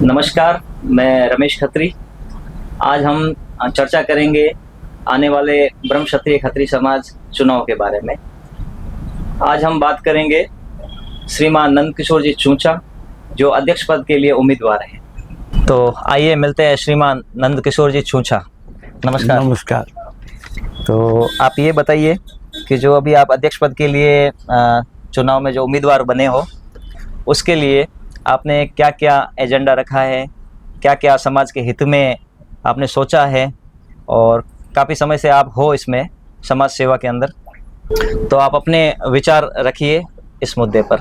नमस्कार, मैं रमेश खत्री। आज हम चर्चा करेंगे आने वाले ब्रह्म क्षत्रिय खत्री समाज चुनाव के बारे में। आज हम बात करेंगे श्रीमान नंद किशोर जी चूंचा, जो अध्यक्ष पद के लिए उम्मीदवार हैं। तो आइए मिलते हैं श्रीमान नंद किशोर जी चूंचा। नमस्कार। नमस्कार। तो आप ये बताइए कि जो अभी आप अध्यक्ष पद के लिए चुनाव में जो उम्मीदवार बने हो, उसके लिए आपने क्या क्या एजेंडा रखा है, क्या क्या समाज के हित में आपने सोचा है, और काफ़ी समय से आप हो इसमें समाज सेवा के अंदर, तो आप अपने विचार रखिए इस मुद्दे पर।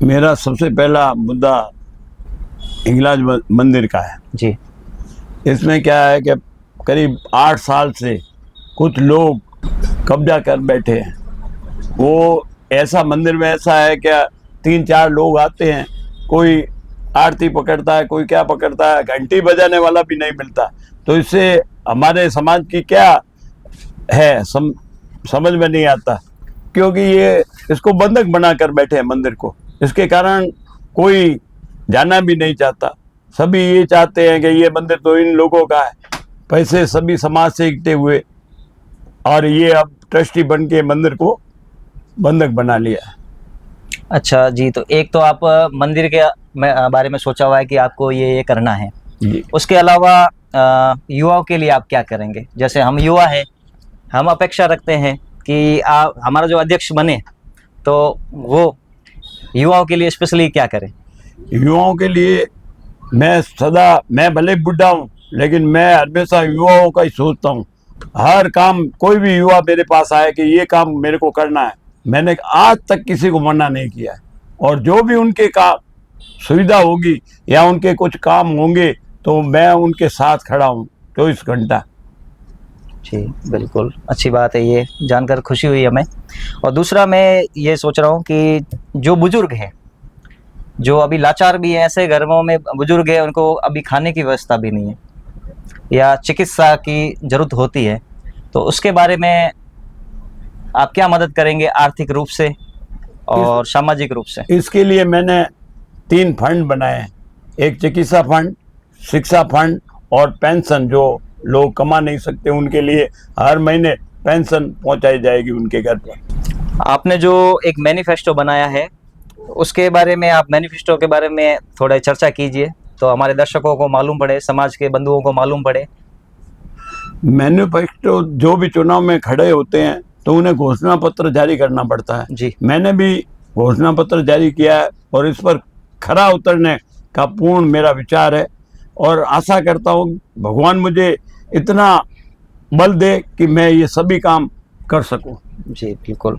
मेरा सबसे पहला मुद्दा हिंगलाज मंदिर का है जी। इसमें क्या है कि करीब 8 साल से कुछ लोग कब्जा कर बैठे हैं। वो ऐसा मंदिर में ऐसा है कि 3-4 लोग आते हैं, कोई आरती पकड़ता है, कोई क्या पकड़ता है, घंटी बजाने वाला भी नहीं मिलता। तो इससे हमारे समाज की क्या है समझ में नहीं आता, क्योंकि ये इसको बंधक बना कर बैठे हैं मंदिर को। इसके कारण कोई जाना भी नहीं चाहता। सभी ये चाहते हैं कि ये मंदिर तो इन लोगों का है, पैसे सभी समाज से इकट्ठे हुए, और ये अब ट्रस्टी बन के मंदिर को बंधक बना लिया है। अच्छा जी, तो एक तो आप मंदिर के बारे में सोचा हुआ है कि आपको ये करना है जी। उसके अलावा युवाओं के लिए आप क्या करेंगे? जैसे हम युवा हैं, हम अपेक्षा रखते हैं कि आप हमारा जो अध्यक्ष बने तो वो युवाओं के लिए स्पेशली क्या करें? युवाओं के लिए मैं भले बुढ़ा हूँ, लेकिन मैं हमेशा युवाओं का ही सोचता हूँ। हर काम, कोई भी युवा मेरे पास आए कि ये काम मेरे को करना है, मैंने आज तक किसी को मना नहीं किया है। और जो भी उनके काम सुविधा होगी या उनके कुछ काम होंगे तो मैं उनके साथ खड़ा हूँ 24 घंटा। जी बिल्कुल, अच्छी बात है, ये जानकर खुशी हुई हमें। और दूसरा मैं ये सोच रहा हूँ कि जो बुजुर्ग हैं, जो अभी लाचार भी हैं, ऐसे घरों में बुजुर्ग हैं, उनको अभी खाने की व्यवस्था भी नहीं है या चिकित्सा की जरूरत होती है, तो उसके बारे में आप क्या मदद करेंगे आर्थिक रूप से और सामाजिक रूप से? इसके लिए मैंने 3 फंड बनाए हैं। एक चिकित्सा फंड, शिक्षा फंड और पेंशन। जो लोग कमा नहीं सकते उनके लिए हर महीने पेंशन पहुंचाई जाएगी उनके घर पर। आपने जो एक मैनिफेस्टो बनाया है, उसके बारे में, आप मैनिफेस्टो के बारे में थोड़ा चर्चा कीजिए तो हमारे दर्शकों को मालूम पड़े, समाज के बंधुओं को मालूम पड़े। मैनिफेस्टो, जो भी चुनाव में खड़े होते हैं तो उन्हें घोषणा पत्र जारी करना पड़ता है। जी। मैंने भी घोषणा पत्र जारी किया है और इस पर खरा उतरने का पूर्ण मेरा विचार है, और आशा करता हूँ भगवान मुझे इतना बल दे कि मैं ये सभी काम कर सकूं। जी बिल्कुल।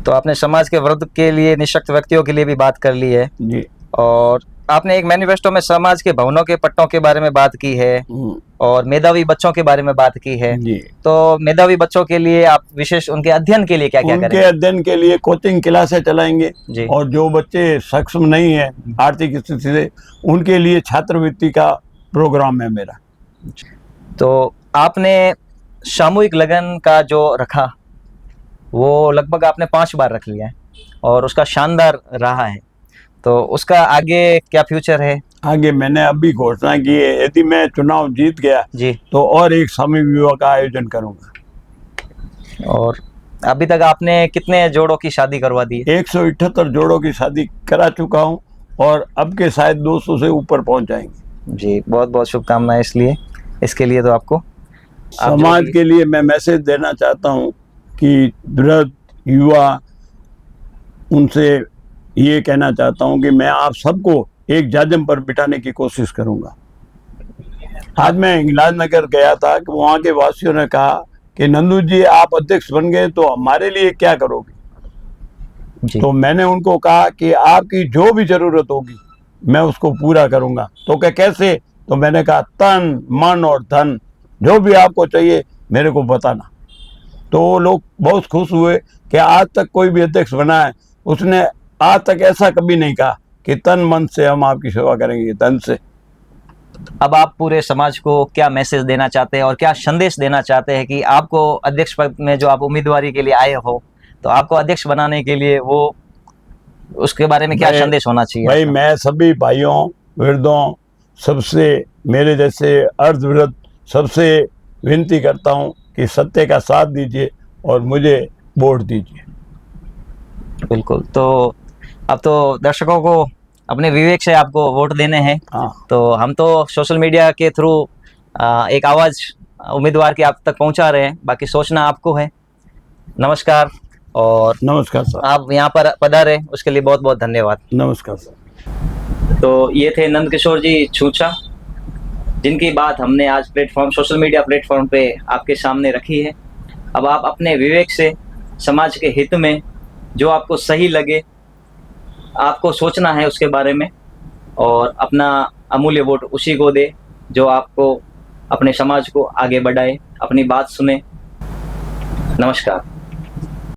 तो आपने समाज के वृद्ध के लिए, निःशक्त व्यक्तियों के लिए भी बात कर ली है, जी। और आपने एक मैनिफेस्टो में समाज के भवनों के पट्टों के बारे में बात की है और मेधावी बच्चों के बारे में बात की है। जी। तो मेधावी बच्चों के लिए आप विशेष उनके अध्ययन के लिए क्या क्या करेंगे? उनके अध्ययन के लिए कोचिंग क्लासें चलाएंगे। जी। और जो बच्चे सक्षम नहीं है आर्थिक स्थिति से, उनके लिए छात्रवृत्ति का प्रोग्राम है मेरा। तो आपने सामूहिक लगन का जो रखा, वो लगभग आपने 5 बार रख लिया है और उसका शानदार रहा है, तो उसका आगे क्या फ्यूचर है? आगे मैंने अभी घोषणा की है, यदि मैं चुनाव जीत गया जी। तो और एक सामूहिक विवाह का आयोजन करूंगा। और अभी तक आपने कितने जोड़ों की शादी करवा दी है? 178 जोड़ों की शादी करा चुका हूं, और अब के शायद 200 से ऊपर पहुंच जाएंगे। जी, बहुत बहुत शुभकामनाएं इसके लिए तो आपको। समाज के लिए मैं मैसेज देना चाहता हूं कि वृद्ध युवा, उनसे ये कहना चाहता हूं कि मैं आप सबको एक जाजम पर बिठाने की कोशिश करूंगा। आज मैं हिंगलाज नगर गया था कि वहाँ के वासियों ने कहा कि नंदू जी, आप अध्यक्ष बन गए तो हमारे लिए क्या करोगे? जी। तो मैंने उनको कहा कि आपकी जो भी जरूरत होगी मैं उसको पूरा करूंगा। तो क्या कैसे? तो मैंने कहा तन मन और धन, जो भी आपको चाहिए मेरे को बताना। तो लोग बहुत खुश हुए कि आज तक कोई भी अध्यक्ष बना है, उसने आज तक ऐसा कभी नहीं कहा कि तन मन से हम आपकी सेवा करेंगे, धन से। अब आप पूरे समाज को क्या मैसेज देना चाहते हैं और क्या संदेश देना चाहते हैं कि आपको अध्यक्ष पद में जो आप उम्मीदवारी के लिए आए हो, तो आपको अध्यक्ष बनाने के लिए वो उसके बारे में क्या संदेश होना चाहिए? भाई, मैं सभी भाइयों वृद्धों सबसे, मेरे जैसे अर्धवृद्ध सबसे विनती करता हूँ कि सत्य का साथ दीजिए और मुझे वोट दीजिए। बिल्कुल। तो अब तो दर्शकों को अपने विवेक से आपको वोट देने हैं। हाँ, तो हम तो सोशल मीडिया के थ्रू एक आवाज़ उम्मीदवार की आप तक पहुंचा रहे हैं, बाकी सोचना आपको है। नमस्कार। और नमस्कार सर। आप यहाँ पर पधारे उसके लिए बहुत बहुत धन्यवाद। नमस्कार सर। तो ये थे नंदकिशोर जी छूछा, जिनकी बात हमने आज प्लेटफॉर्म, सोशल मीडिया प्लेटफॉर्म पे आपके सामने रखी है। अब आप अपने विवेक से समाज के हित में जो आपको सही लगे, आपको सोचना है उसके बारे में, और अपना अमूल्य वोट उसी को दे जो आपको अपने समाज को आगे बढ़ाए, अपनी बात सुने। नमस्कार।